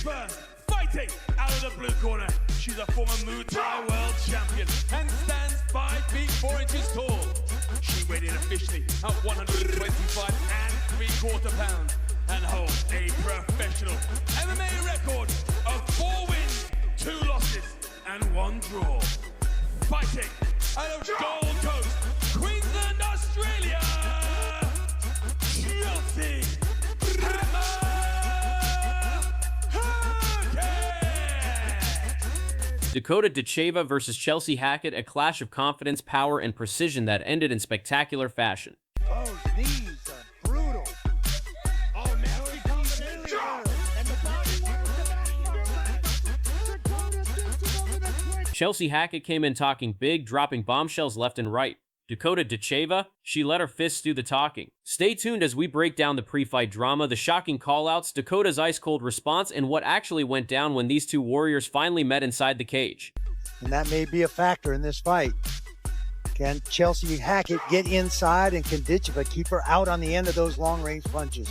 First, fighting out of the blue corner, she's a former Muay Thai world champion and stands 5 feet 4 inches tall. She weighed in officially at 125 and 3/4 pounds and holds a professional MMA record of 4 wins, 2 losses and 1 draw. Fighting out of Gold Coast, Queensland, Australia, Chelsea Hackett. Dakota Ditcheva versus Chelsea Hackett, a clash of confidence, power, and precision that ended in spectacular fashion. Oh, these are brutal. Oh, now he comes in. And the body works. Chelsea Hackett came in talking big, dropping bombshells left and right. Dakota Ditcheva, she let her fists do the talking. Stay tuned as we break down the pre-fight drama, the shocking callouts, Dakota's ice-cold response, and what actually went down when these two warriors finally met inside the cage. And that may be a factor in this fight. Can Chelsea Hackett get inside, and can Ditcheva keep her out on the end of those long-range punches?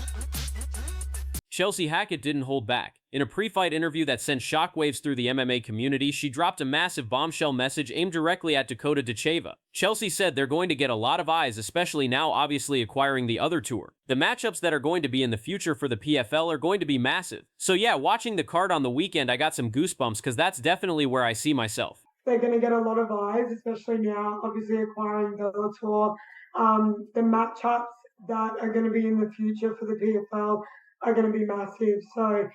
Chelsea Hackett didn't hold back. In a pre-fight interview that sent shockwaves through the MMA community, she dropped a massive bombshell message aimed directly at Dakota Ditcheva. Chelsea said they're going to get a lot of eyes, especially now obviously acquiring the other tour. The matchups that are going to be in the future for the PFL are going to be massive. So yeah, watching the card on the weekend, I got some goosebumps because that's definitely where I see myself. They're going to get a lot of eyes, especially now, obviously acquiring the tour. The matchups that are going to be in the future for the PFL are going to be massive. So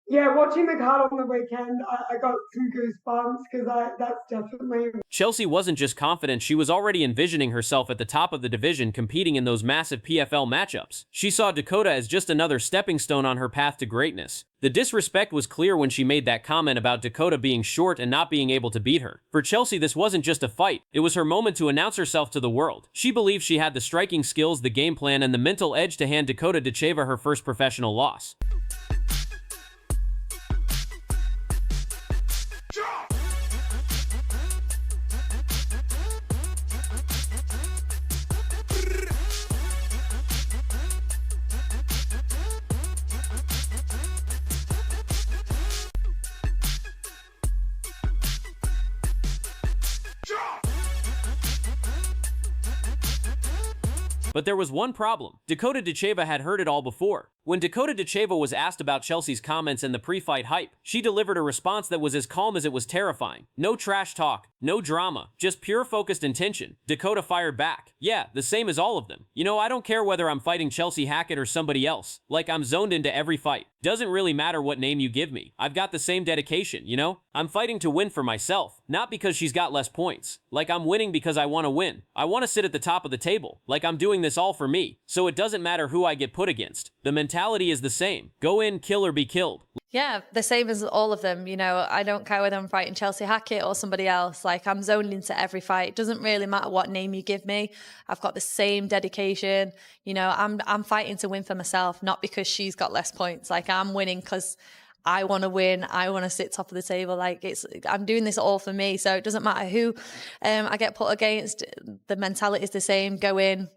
yeah, watching the card on the weekend, I got some goosebumps because that's definitely... Chelsea wasn't just confident, she was already envisioning herself at the top of the division competing in those massive PFL matchups. She saw Dakota as just another stepping stone on her path to greatness. The disrespect was clear when she made that comment about Dakota being short and not being able to beat her. For Chelsea, this wasn't just a fight, it was her moment to announce herself to the world. She believed she had the striking skills, the game plan, and the mental edge to hand Dakota Ditcheva her first professional loss. But there was one problem. Dakota Ditcheva had heard it all before. When Dakota Ditcheva was asked about Chelsea's comments and the pre-fight hype, she delivered a response that was as calm as it was terrifying. No trash talk, no drama, just pure focused intention. Dakota fired back. Yeah, the same as all of them. You know, I don't care whether I'm fighting Chelsea Hackett or somebody else. Like, I'm zoned into every fight. Doesn't really matter what name you give me. I've got the same dedication, you know? I'm fighting to win for myself, not because she's got less points. Like, I'm winning because I want to win. I want to sit at the top of the table. Like, I'm doing this all for me. So it doesn't matter who I get put against. The mentality is the same. Go in, kill or be killed. Yeah, the same as all of them. You know, I don't care whether I'm fighting Chelsea Hackett or somebody else. Like, I'm zoned into every fight. It doesn't really matter what name you give me. I've got the same dedication. You know, I'm fighting to win for myself, not because she's got less points. Like, I'm winning because I want to win. I want to sit top of the table. Like, I'm doing this all for me. So it doesn't matter who I get put against. The mentality is the same. Go in,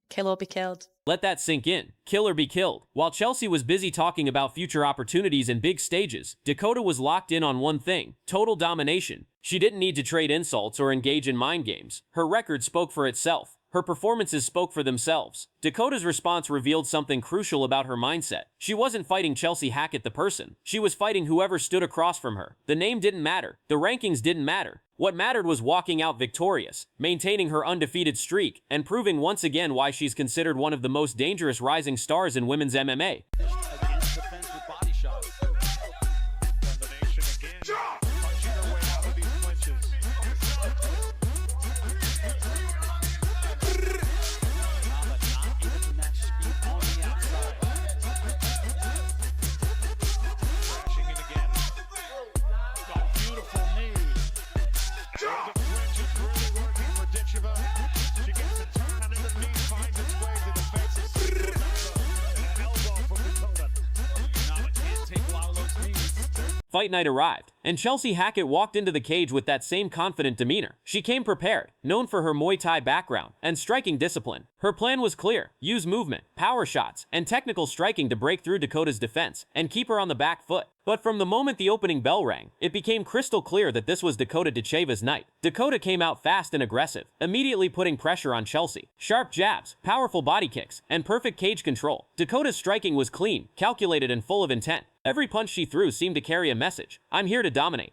kill or be killed. Let that sink in. Kill or be killed. While Chelsea was busy talking about future opportunities and big stages, Dakota was locked in on one thing: total domination. She didn't need to trade insults or engage in mind games. Her record spoke for itself. Her performances spoke for themselves. Dakota's response revealed something crucial about her mindset. She wasn't fighting Chelsea Hackett the person. She was fighting whoever stood across from her. The name didn't matter. The rankings didn't matter. What mattered was walking out victorious, maintaining her undefeated streak, and proving once again why she's considered one of the most dangerous rising stars in women's MMA. Fight night arrived, and Chelsea Hackett walked into the cage with that same confident demeanor. She came prepared, known for her Muay Thai background and striking discipline. Her plan was clear: use movement, power shots, and technical striking to break through Dakota's defense and keep her on the back foot. But from the moment the opening bell rang, it became crystal clear that this was Dakota Ditcheva's night. Dakota came out fast and aggressive, immediately putting pressure on Chelsea. Sharp jabs, powerful body kicks, and perfect cage control. Dakota's striking was clean, calculated, and full of intent. Every punch she threw seemed to carry a message: I'm here to dominate.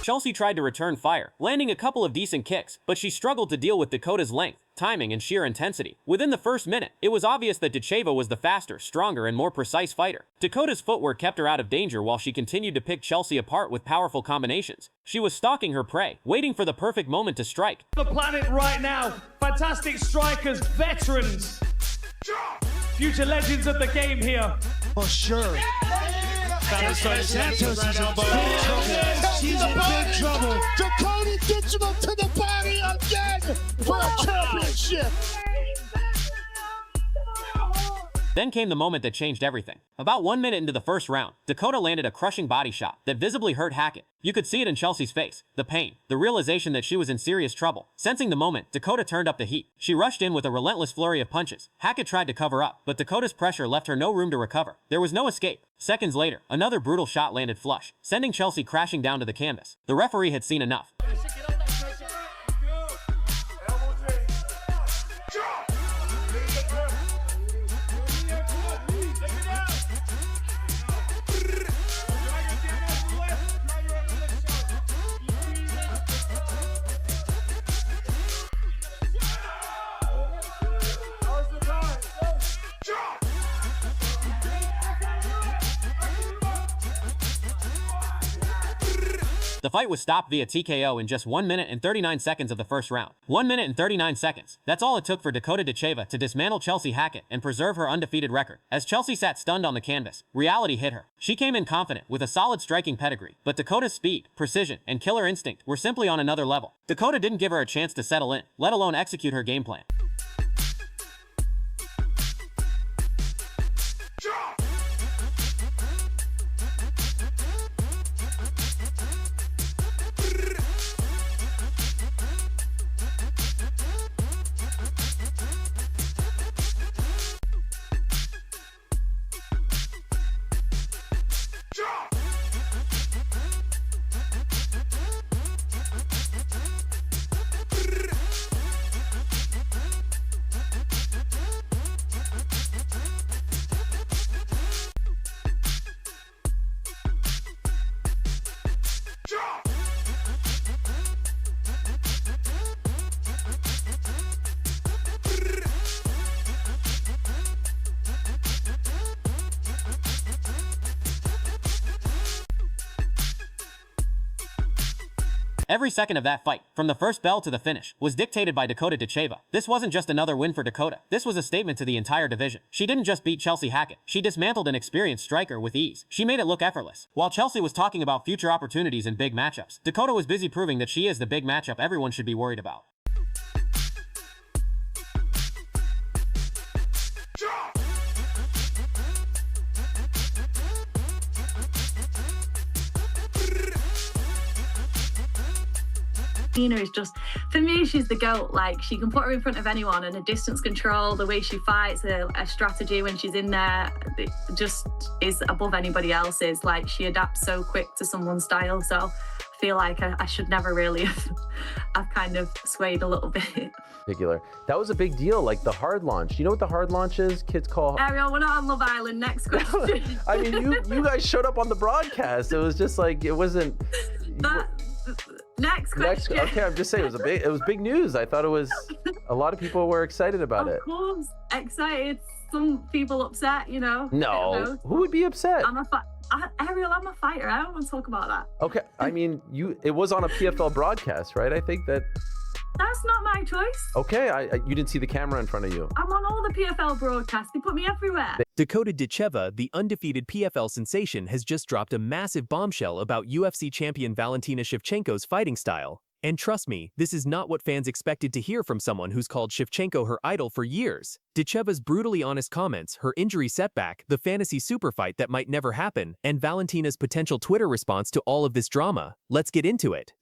Chelsea tried to return fire, landing a couple of decent kicks, but she struggled to deal with Dakota's length, timing, and sheer intensity. Within the first minute, it was obvious that Ditcheva was the faster, stronger, and more precise fighter. Dakota's footwork kept her out of danger while she continued to pick Chelsea apart with powerful combinations. She was stalking her prey, waiting for the perfect moment to strike. The planet right now, fantastic strikers, veterans, future legends of the game here. For sure. Santos is in big trouble. Dakota Ditcheva to the body again for a championship. Then came the moment that changed everything. About 1 minute into the first round, Dakota landed a crushing body shot that visibly hurt Hackett. You could see it in Chelsea's face: the pain, the realization that she was in serious trouble. Sensing the moment, Dakota turned up the heat. She rushed in with a relentless flurry of punches. Hackett tried to cover up, but Dakota's pressure left her no room to recover. There was no escape. Seconds later, another brutal shot landed flush, sending Chelsea crashing down to the canvas. The referee had seen enough. The fight was stopped via TKO in just 1 minute and 39 seconds of the first round. 1 minute and 39 seconds. That's all it took for Dakota Ditcheva to dismantle Chelsea Hackett and preserve her undefeated record. As Chelsea sat stunned on the canvas, reality hit her. She came in confident with a solid striking pedigree, but Dakota's speed, precision, and killer instinct were simply on another level. Dakota didn't give her a chance to settle in, let alone execute her game plan. Every second of that fight, from the first bell to the finish, was dictated by Dakota Ditcheva. This wasn't just another win for Dakota. This was a statement to the entire division. She didn't just beat Chelsea Hackett. She dismantled an experienced striker with ease. She made it look effortless. While Chelsea was talking about future opportunities in big matchups, Dakota was busy proving that she is the big matchup everyone should be worried about. Valentina is just, for me, she's the GOAT. Like, she can put her in front of anyone, and her distance control, the way she fights, her strategy when she's in there, it just is above anybody else's. Like, she adapts so quick to someone's style. So I feel like I should never really I've kind of swayed a little bit. Particular. That was a big deal, like the hard launch. You know what the hard launch is? Kids call... Ariel, we're not on Love Island. Next question. I mean, you guys showed up on the broadcast. It was just like, it wasn't... Next question. Okay, I'm just saying it was big news. I thought it was, a lot of people were excited about it. Of course, excited. Some people upset, you know. No, who would be upset? Ariel, I'm a fighter. I don't want to talk about that. Okay, I mean, it was on a PFL broadcast, right? I think that. That's not my choice. Okay, you didn't see the camera in front of you. I'm on all the PFL broadcasts. They put me everywhere. Dakota Ditcheva, the undefeated PFL sensation, has just dropped a massive bombshell about UFC champion Valentina Shevchenko's fighting style. And trust me, this is not what fans expected to hear from someone who's called Shevchenko her idol for years. Ditcheva's brutally honest comments, her injury setback, the fantasy super fight that might never happen, and Valentina's potential Twitter response to all of this drama. Let's get into it.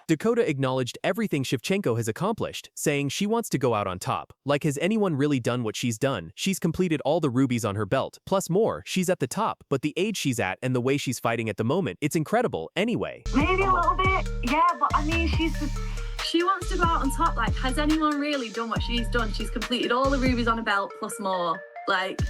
Dakota acknowledged everything Shevchenko has accomplished, saying she wants to go out on top. Like, has anyone really done what she's done? She's completed all the rubies on her belt, plus more. She's at the top, but the age she's at and the way she's fighting at the moment, it's incredible anyway. Maybe a little bit, yeah, but I mean, she wants to go out on top. Like, has anyone really done what she's done? She's completed all the rubies on her belt, plus more. Like,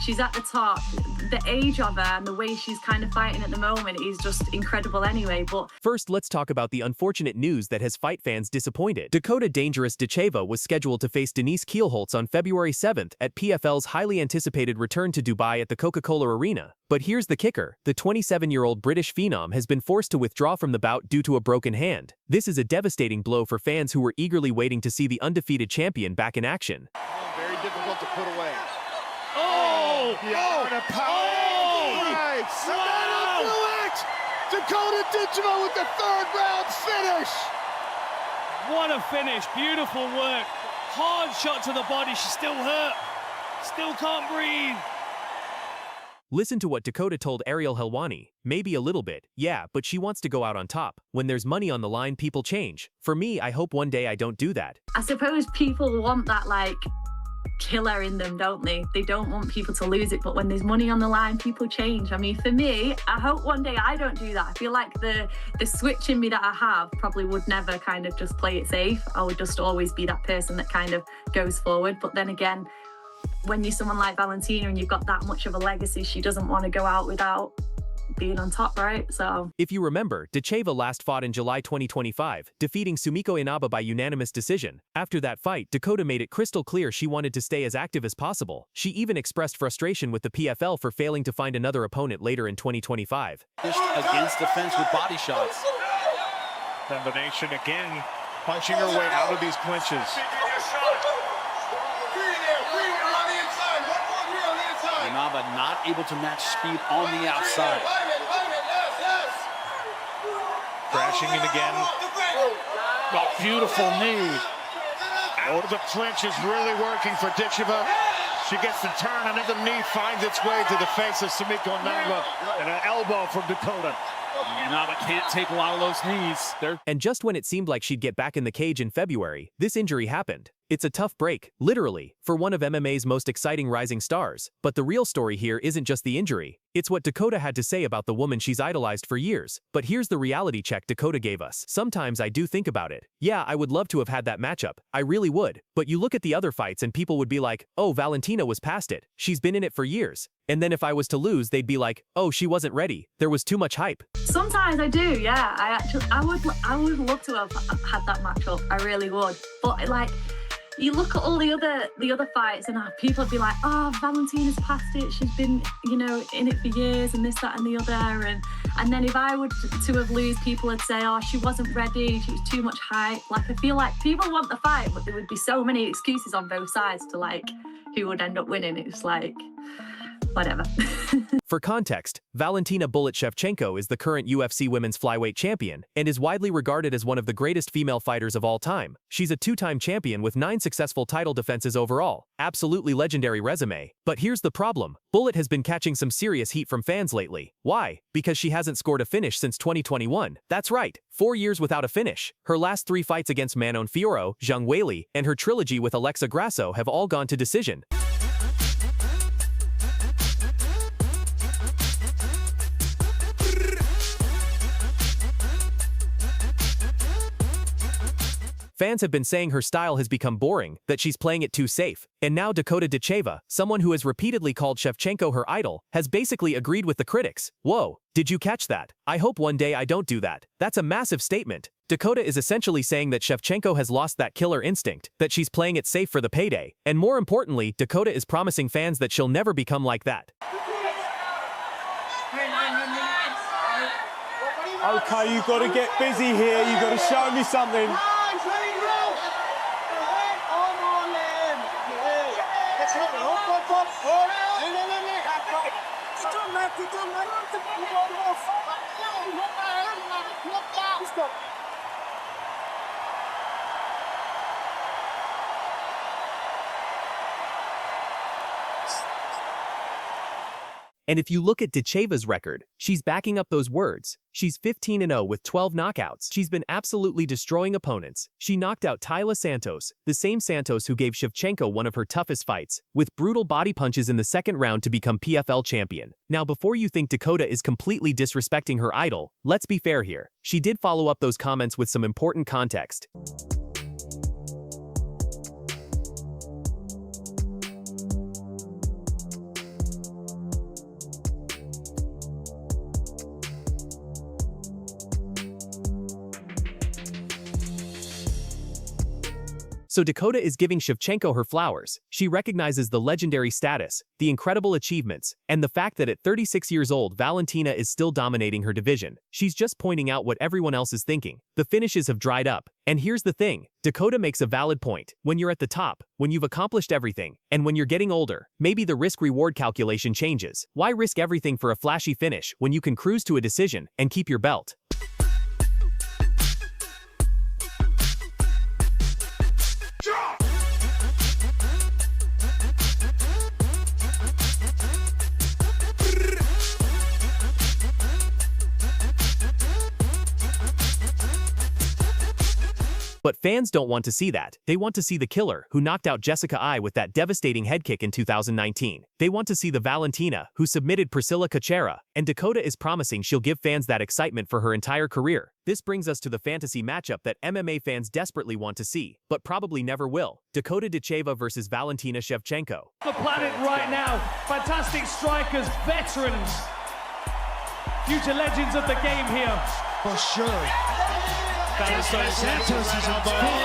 she's at the top. The age of her and the way she's kind of fighting at the moment is just incredible anyway, but... First, let's talk about the unfortunate news that has fight fans disappointed. Dakota Dangerous Ditcheva was scheduled to face Denise Kielholtz on February 7th at PFL's highly anticipated return to Dubai at the Coca-Cola Arena. But here's the kicker. The 27-year-old British phenom has been forced to withdraw from the bout due to a broken hand. This is a devastating blow for fans who were eagerly waiting to see the undefeated champion back in action. Very difficult to put away. Dakota Ditcheva with the third round finish. What a finish. Beautiful work. Hard shot to the body. She's still hurt. Still can't breathe. Listen to what Dakota told Ariel Helwani. Maybe a little bit, yeah, but she wants to go out on top. When there's money on the line, people change. For me, I hope one day I don't do that. I suppose people want that, like, killer in them, don't they? They don't want people to lose it, but when there's money on the line, people change. I mean, for me, I hope one day I don't do that. I feel like the switch in me that I have probably would never kind of just play it safe. I would just always be that person that kind of goes forward. But then again, when you're someone like Valentina and you've got that much of a legacy, she doesn't want to go out without being on top, right? So if you remember, Ditcheva last fought in July 2025, defeating Sumiko Inaba by unanimous decision. After that fight, Dakota made it crystal clear she wanted to stay as active as possible. She even expressed frustration with the PFL for failing to find another opponent later in 2025. Against the fence with body shots. Combination again, punching her way out of these clinches. Inaba not able to match speed on the outside. Crashing in again. Oh, beautiful knee. Out of the clinch is really working for Ditcheva. She gets the turn, and then the knee finds its way to the face of Sumiko Inaba, and an elbow from Dakota. Inaba can't take a lot of those knees. And just when it seemed like she'd get back in the cage in February, this injury happened. It's a tough break, literally, for one of MMA's most exciting rising stars. But the real story here isn't just the injury. It's what Dakota had to say about the woman she's idolized for years. But here's the reality check Dakota gave us. Sometimes I do think about it. Yeah, I would love to have had that matchup. I really would. But you look at the other fights and people would be like, oh, Valentina was past it. She's been in it for years. And then if I was to lose, they'd be like, oh, she wasn't ready. There was too much hype. Sometimes I do, yeah. I would love to have had that matchup. I really would. But like, you look at all the other fights and people would be like, oh, Valentina's past it. She's been, you know, in it for years and this, that, and the other. And then if I were to have lose, people would say, oh, she wasn't ready. She was too much hype. Like, I feel like people want the fight, but there would be so many excuses on both sides to like who would end up winning. It's like, whatever. For context, Valentina Bullet Shevchenko is the current UFC Women's Flyweight Champion and is widely regarded as one of the greatest female fighters of all time. She's a two-time champion with 9 successful title defenses overall. Absolutely legendary resume. But here's the problem. Bullet has been catching some serious heat from fans lately. Why? Because she hasn't scored a finish since 2021. That's right, 4 years without a finish. Her last 3 fights against Manon Fiorot, Zhang Weili, and her trilogy with Alexa Grasso have all gone to decision. Fans have been saying her style has become boring, that she's playing it too safe. And now Dakota Ditcheva, someone who has repeatedly called Shevchenko her idol, has basically agreed with the critics. Whoa, did you catch that? I hope one day I don't do that. That's a massive statement. Dakota is essentially saying that Shevchenko has lost that killer instinct, that she's playing it safe for the payday. And more importantly, Dakota is promising fans that she'll never become like that. Okay, you've got to get busy here. You've got to show me something. And if you look at Ditcheva's record, she's backing up those words. She's 15-0 with 12 knockouts. She's been absolutely destroying opponents. She knocked out Taila Santos, the same Santos who gave Shevchenko one of her toughest fights, with brutal body punches in the second round to become PFL champion. Now, before you think Dakota is completely disrespecting her idol, let's be fair here. She did follow up those comments with some important context. So Dakota is giving Shevchenko her flowers. She recognizes the legendary status, the incredible achievements, and the fact that at 36 years old, Valentina is still dominating her division. She's just pointing out what everyone else is thinking. The finishes have dried up. And here's the thing, Dakota makes a valid point. When you're at the top, when you've accomplished everything, and when you're getting older, maybe the risk-reward calculation changes. Why risk everything for a flashy finish when you can cruise to a decision and keep your belt? But fans don't want to see that. They want to see the killer who knocked out Jessica I with that devastating head kick in 2019. They want to see the Valentina who submitted Priscilla Cachoeira, and Dakota is promising she'll give fans that excitement for her entire career. This brings us to the fantasy matchup that MMA fans desperately want to see, but probably never will. Dakota Ditcheva versus Valentina Shevchenko. The planet right now, fantastic strikers, veterans, future legends of the game here. For sure. Santos is in big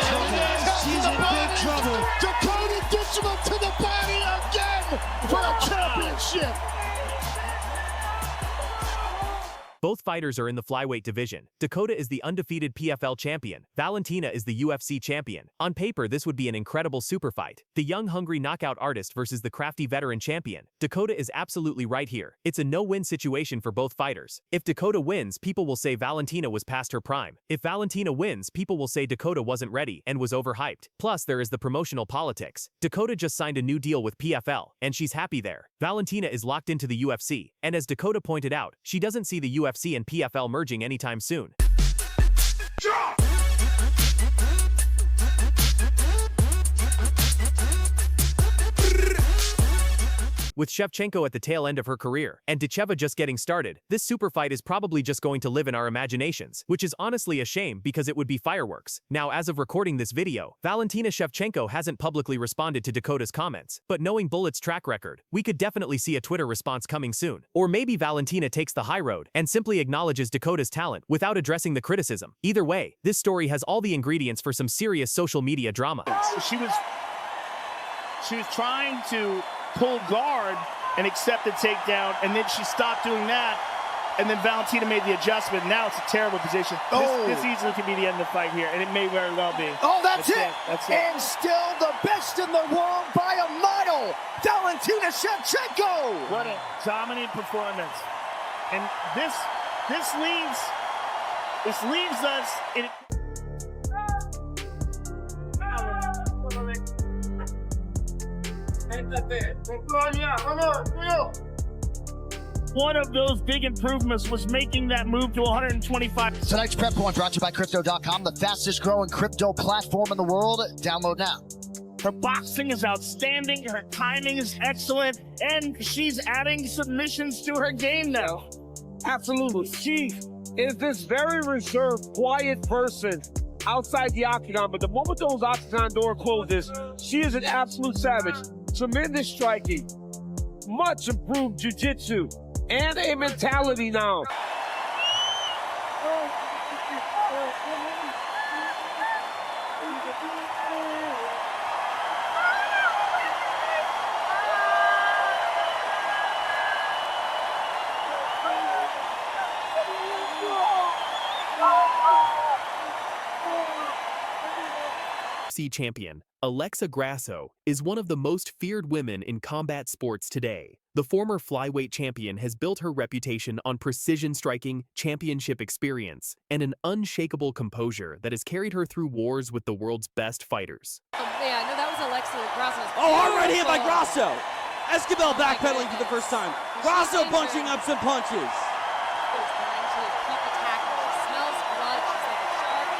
trouble. She's in big trouble. Dakota Ditcheva to the body again for a championship. Both fighters are in the flyweight division. Dakota is the undefeated PFL champion. Valentina is the UFC champion. On paper, this would be an incredible super fight. The young, hungry knockout artist versus the crafty veteran champion. Dakota is absolutely right here. It's a no-win situation for both fighters. If Dakota wins, people will say Valentina was past her prime. If Valentina wins, people will say Dakota wasn't ready and was overhyped. Plus, there is the promotional politics. Dakota just signed a new deal with PFL, and she's happy there. Valentina is locked into the UFC, and as Dakota pointed out, she doesn't see the UFC and PFL merging anytime soon. With Shevchenko at the tail end of her career, and Ditcheva just getting started, this super fight is probably just going to live in our imaginations, which is honestly a shame because it would be fireworks. Now, as of recording this video, Valentina Shevchenko hasn't publicly responded to Dakota's comments, but knowing Bullet's track record, we could definitely see a Twitter response coming soon. Or maybe Valentina takes the high road and simply acknowledges Dakota's talent without addressing the criticism. Either way, this story has all the ingredients for some serious social media drama. She was trying to pull guard and accept the takedown, and then she stopped doing that, and then Valentina made the adjustment. Now it's a terrible position. This easily could be the end of the fight here, and it may very well be. Oh, that's it. That's it. And still the best in the world by a mile, Valentina Shevchenko. What a dominant performance. And this leaves us in. One of those big improvements was making that move to 125. Tonight's Prep Point brought to you by Crypto.com, the fastest growing crypto platform in the world. Download now. Her boxing is outstanding, her timing is excellent, and she's adding submissions to her game now. Absolutely. She is this very reserved, quiet person outside the octagon, but the moment those octagon door closes, she is an absolute savage. Tremendous striking, much improved jiu-jitsu, and a mentality now. UFC champion, Alexa Grasso, is one of the most feared women in combat sports today. The former flyweight champion has built her reputation on precision striking, championship experience, and an unshakable composure that has carried her through wars with the world's best fighters. Yeah, no, that was Alexa Grasso. Oh, hard right hand by Grasso. Escobar backpedaling for the first time. Grasso bunching up some punches.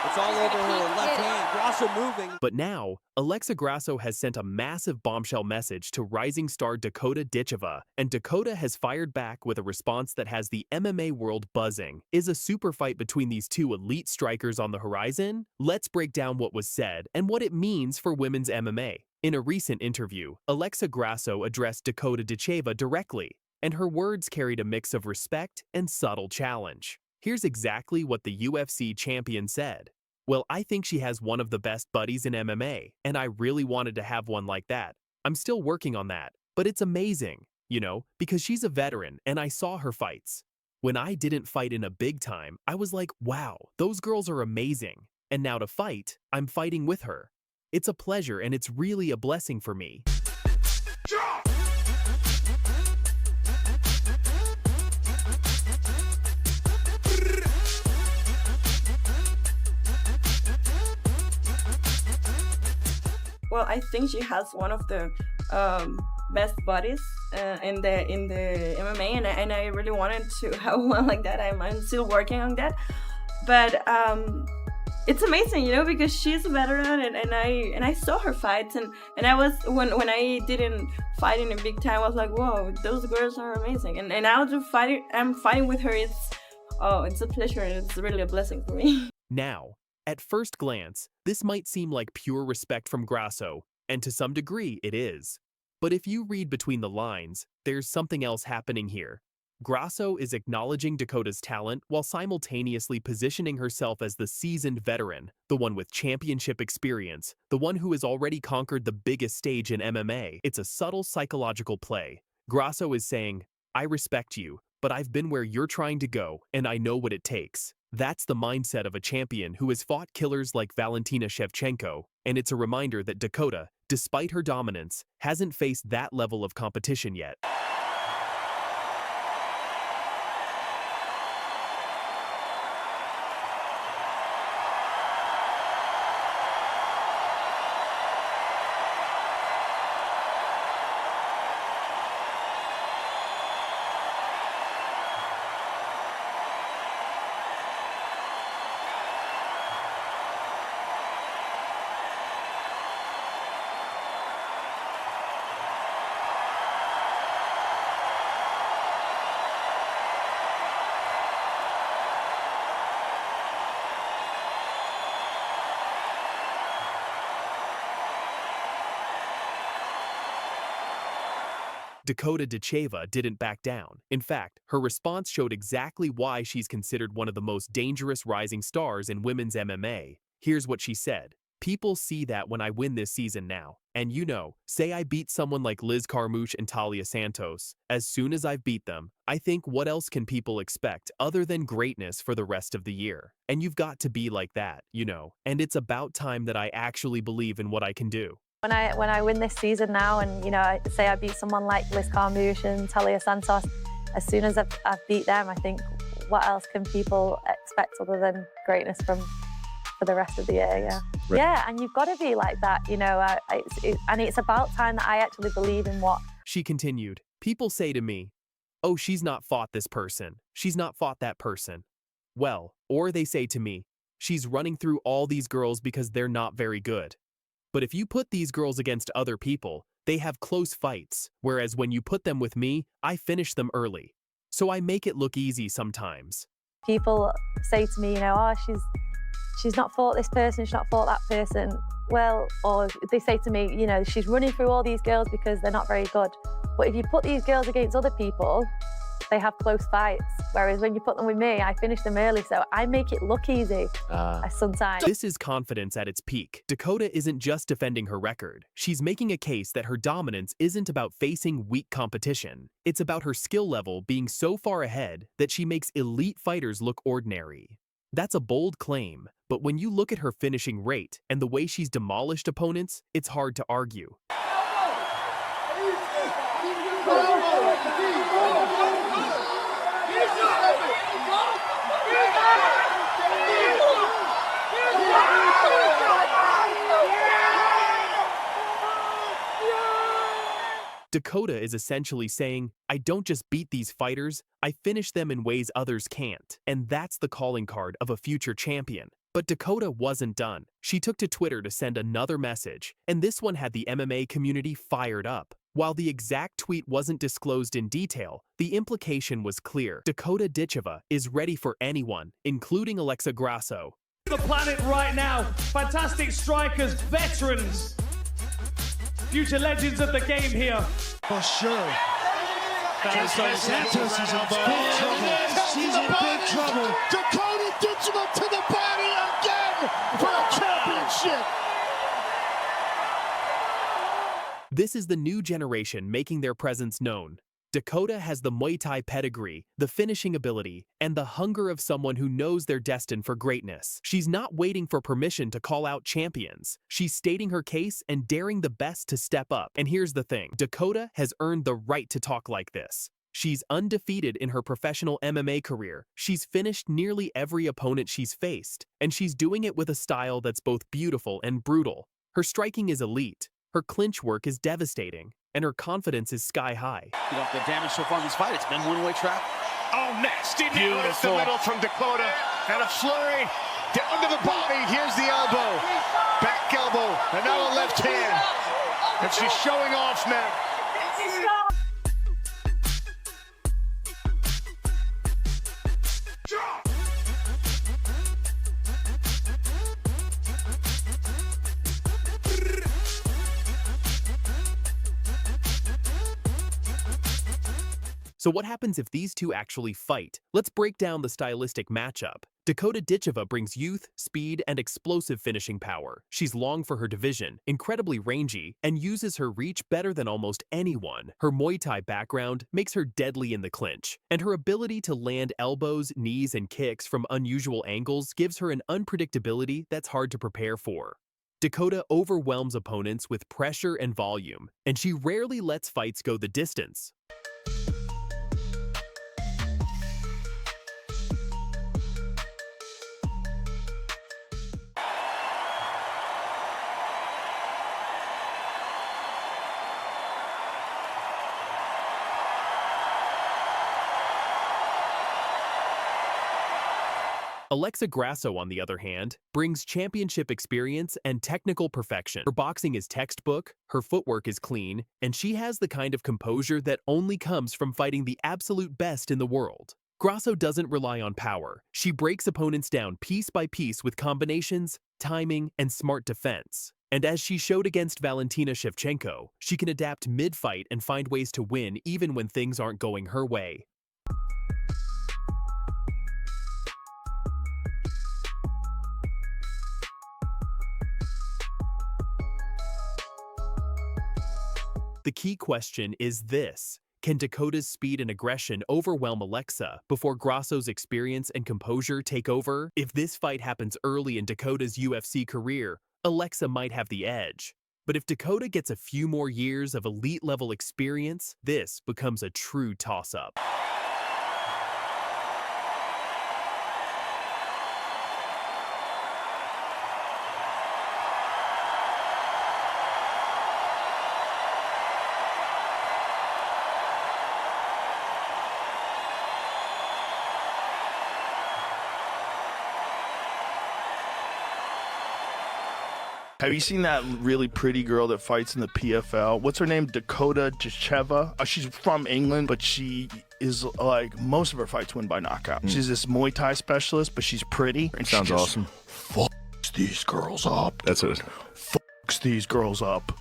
It's all over her left hand. Grasso moving. But now, Alexa Grasso has sent a massive bombshell message to rising star Dakota Ditcheva, and Dakota has fired back with a response that has the MMA world buzzing. Is a super fight between these two elite strikers on the horizon? Let's break down what was said and what it means for women's MMA. In a recent interview, Alexa Grasso addressed Dakota Ditcheva directly, and her words carried a mix of respect and subtle challenge. Here's exactly what the UFC champion said. Well, I think she has one of the best buddies in MMA, and I really wanted to have one like that. I'm still working on that, but it's amazing, you know, because she's a veteran and I saw her fights. When I didn't fight in a big time, I was like, wow, those girls are amazing. And now to fight, I'm fighting with her. It's a pleasure and it's really a blessing for me. Well, I think she has one of the best bodies in the MMA, and I really wanted to have one like that. I'm still working on that, but it's amazing, you know, because she's a veteran, and I saw her fights, and I was when I didn't fight in a big time, I was like, whoa, those girls are amazing, and now I'm fighting with her. It's a pleasure, and it's really a blessing for me. Now, at first glance, this might seem like pure respect from Grasso, and to some degree it is. But if you read between the lines, there's something else happening here. Grasso is acknowledging Dakota's talent while simultaneously positioning herself as the seasoned veteran, the one with championship experience, the one who has already conquered the biggest stage in MMA. It's a subtle psychological play. Grasso is saying, I respect you, but I've been where you're trying to go, and I know what it takes. That's the mindset of a champion who has fought killers like Valentina Shevchenko, and it's a reminder that Dakota, despite her dominance, hasn't faced that level of competition yet. Dakota Ditcheva didn't back down. In fact, her response showed exactly why she's considered one of the most dangerous rising stars in women's MMA. Here's what she said. People see that when I win this season now. And you know, say I beat someone like Liz Carmouche and Talia Santos. As soon as I've beat them, I think what else can people expect other than greatness for the rest of the year? And you've got to be like that, you know. And it's about time that I actually believe in what I can do. When I win this season now, and you know, say I beat someone like Liz Carmouche and Talia Santos, as soon as I've beat them, I think what else can people expect other than greatness for the rest of the year? Yeah, right. Yeah, and you've got to be like that, you know. And it's about time that I actually believe in what. She continued. People say to me, "Oh, she's not fought this person. She's not fought that person." Well, or they say to me, "She's running through all these girls because they're not very good." But if you put these girls against other people, they have close fights, whereas when you put them with me, I finish them early. So I make it look easy sometimes. People say to me, you know, oh, she's not fought this person, she's not fought that person. Well, or they say to me, you know, she's running through all these girls because they're not very good. But if you put these girls against other people, they have close fights. Whereas when you put them with me, I finish them early, so I make it look easy sometimes. This is confidence at its peak. Dakota isn't just defending her record. She's making a case that her dominance isn't about facing weak competition. It's about her skill level being so far ahead that she makes elite fighters look ordinary. That's a bold claim, but when you look at her finishing rate and the way she's demolished opponents, it's hard to argue. Dakota is essentially saying, I don't just beat these fighters, I finish them in ways others can't. And that's the calling card of a future champion. But Dakota wasn't done. She took to Twitter to send another message, and this one had the MMA community fired up. While the exact tweet wasn't disclosed in detail, the implication was clear. Dakota Ditcheva is ready for anyone, including Alexa Grasso. The planet right now, fantastic strikers, veterans, future legends of the game here. For sure. Santos is in big trouble. She's in big trouble. Dakota Ditcheva to the body again for a championship. This is the new generation making their presence known. Dakota has the Muay Thai pedigree, the finishing ability, and the hunger of someone who knows they're destined for greatness. She's not waiting for permission to call out champions. She's stating her case and daring the best to step up. And here's the thing, Dakota has earned the right to talk like this. She's undefeated in her professional MMA career. She's finished nearly every opponent she's faced, and she's doing it with a style that's both beautiful and brutal. Her striking is elite. Her clinch work is devastating, and her confidence is sky high. You know, the damage so far in this fight, it's been one-way trap. Oh, nasty knee right up the middle from Dakota. And a flurry down to the body. Here's the elbow. Back elbow. And now a left hand. And she's showing off now. So what happens if these two actually fight? Let's break down the stylistic matchup. Dakota Ditcheva brings youth, speed, and explosive finishing power. She's long for her division, incredibly rangy, and uses her reach better than almost anyone. Her Muay Thai background makes her deadly in the clinch, and her ability to land elbows, knees, and kicks from unusual angles gives her an unpredictability that's hard to prepare for. Dakota overwhelms opponents with pressure and volume, and she rarely lets fights go the distance. Alexa Grasso, on the other hand, brings championship experience and technical perfection. Her boxing is textbook, her footwork is clean, and she has the kind of composure that only comes from fighting the absolute best in the world. Grasso doesn't rely on power. She breaks opponents down piece by piece with combinations, timing, and smart defense. And as she showed against Valentina Shevchenko, she can adapt mid-fight and find ways to win even when things aren't going her way. The key question is this: can Dakota's speed and aggression overwhelm Alexa before Grasso's experience and composure take over? If this fight happens early in Dakota's UFC career, Alexa might have the edge. But if Dakota gets a few more years of elite-level experience, this becomes a true toss-up. Have you seen that really pretty girl that fights in the PFL? What's her name? Dakota Ditcheva. She's from England, but she is like, most of her fights win by knockout. She's this Muay Thai specialist, but she's pretty. And Sounds she just awesome. Fucks these girls up. That's it. Fucks these girls up.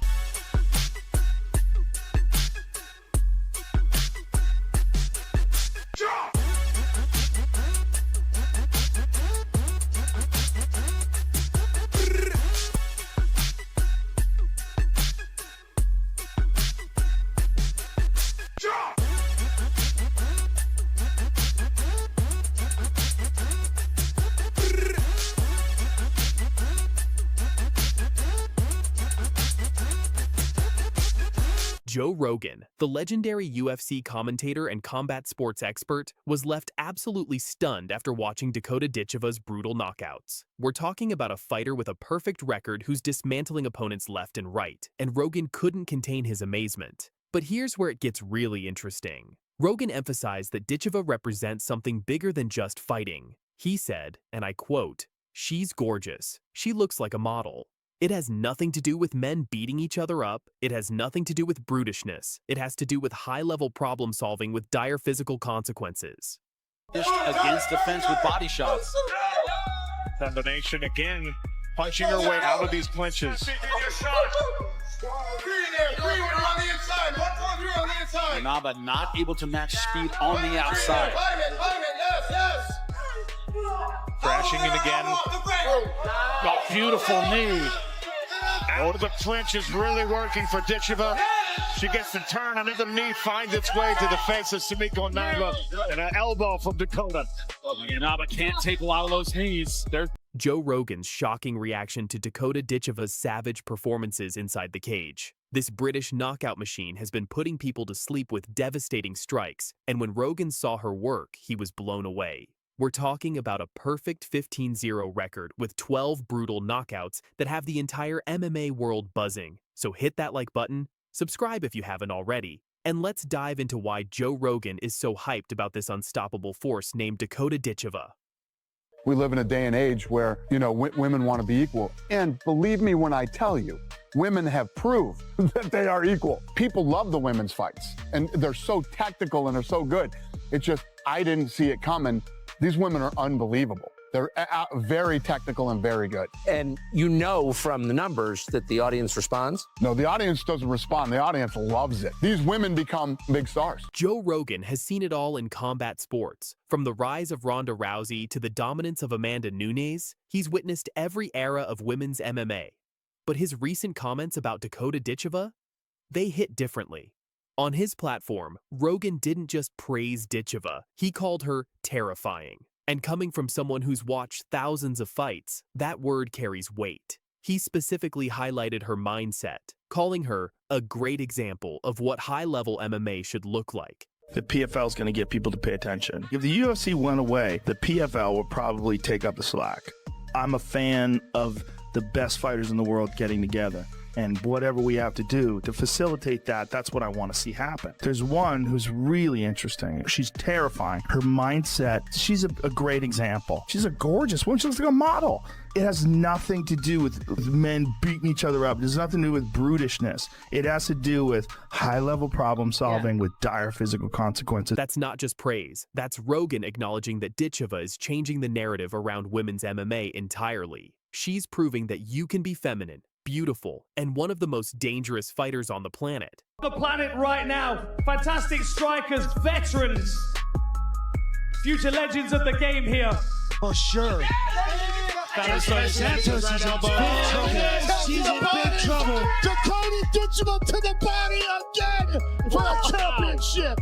Joe Rogan, the legendary UFC commentator and combat sports expert, was left absolutely stunned after watching Dakota Ditcheva's brutal knockouts. We're talking about a fighter with a perfect record who's dismantling opponents left and right, and Rogan couldn't contain his amazement. But here's where it gets really interesting. Rogan emphasized that Ditcheva represents something bigger than just fighting. He said, and I quote, "She's gorgeous. She looks like a model. It has nothing to do with men beating each other up. It has nothing to do with brutishness. It has to do with high-level problem solving with dire physical consequences." Against defense with body shots. Combination again, punching her way out of these clinches. Naba not able to match speed on the outside. Crashing in again. Got beautiful knee. Oh, the clinch is really working for Ditcheva. She gets the turn under the knee, finds its way to the face of Sumiko Naba, and an elbow from Dakota. Naba can't take a lot of those knees. Joe Rogan's shocking reaction to Dakota Ditcheva's savage performances inside the cage. This British knockout machine has been putting people to sleep with devastating strikes, and when Rogan saw her work, he was blown away. We're talking about a perfect 15-0 record with 12 brutal knockouts that have the entire MMA world buzzing. So hit that like button, subscribe if you haven't already, and let's dive into why Joe Rogan is so hyped about this unstoppable force named Dakota Ditcheva. We live in a day and age where, women want to be equal. And believe me when I tell you, women have proved that they are equal. People love the women's fights, and they're so tactical and they're so good. It's just, I didn't see it coming. These women are unbelievable. They're very technical and very good. And from the numbers that the audience responds? No, the audience doesn't respond. The audience loves it. These women become big stars. Joe Rogan has seen it all in combat sports. From the rise of Ronda Rousey to the dominance of Amanda Nunes, he's witnessed every era of women's MMA. But his recent comments about Dakota Ditcheva? They hit differently. On his platform, Rogan didn't just praise Ditcheva, he called her terrifying. And coming from someone who's watched thousands of fights, that word carries weight. He specifically highlighted her mindset, calling her a great example of what high-level MMA should look like. The PFL is going to get people to pay attention. If the UFC went away, the PFL would probably take up the slack. I'm a fan of the best fighters in the world getting together. And whatever we have to do to facilitate that, that's what I want to see happen. There's one who's really interesting. She's terrifying. Her mindset, she's a great example. She's a gorgeous woman. She looks like a model. It has nothing to do with men beating each other up. It has nothing to do with brutishness. It has to do with high-level problem solving with dire physical consequences. That's not just praise. That's Rogan acknowledging that Ditcheva is changing the narrative around women's MMA entirely. She's proving that you can be feminine, beautiful, and one of the most dangerous fighters on the planet. The planet right now, fantastic strikers, veterans, future legends of the game here. For sure. Santos is in big trouble. She's in big trouble. Dakota Ditcheva to the body again for a championship.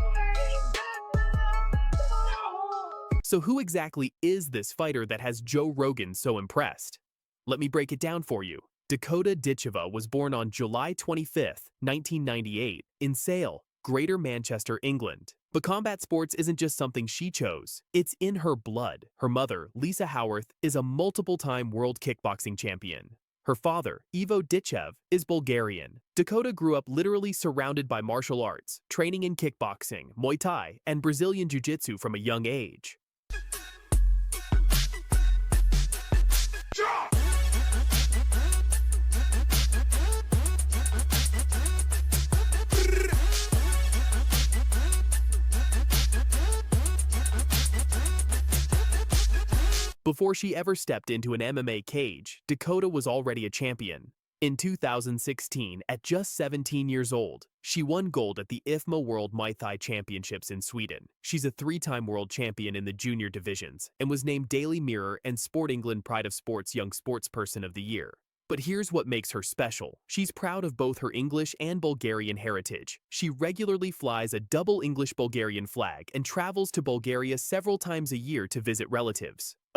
So who exactly is this fighter that has Joe Rogan so impressed? Let me break it down for you. Dakota Ditcheva was born on July 25th, 1998, in Sale, Greater Manchester, England. But combat sports isn't just something she chose. It's in her blood. Her mother, Lisa Howarth, is a multiple-time world kickboxing champion. Her father, Ivo Ditchev, is Bulgarian. Dakota grew up literally surrounded by martial arts, training in kickboxing, Muay Thai, and Brazilian Jiu-Jitsu from a young age. Before she ever stepped into an MMA cage, Dakota was already a champion. In 2016, at just 17 years old, she won gold at the IFMA World Muay Thai Championships in Sweden. She's a three-time world champion in the junior divisions and was named Daily Mirror and Sport England Pride of Sports Young Sportsperson of the Year. But here's what makes her special. She's proud of both her English and Bulgarian heritage. She regularly flies a double English-Bulgarian flag and travels to Bulgaria several times a year to visit relatives.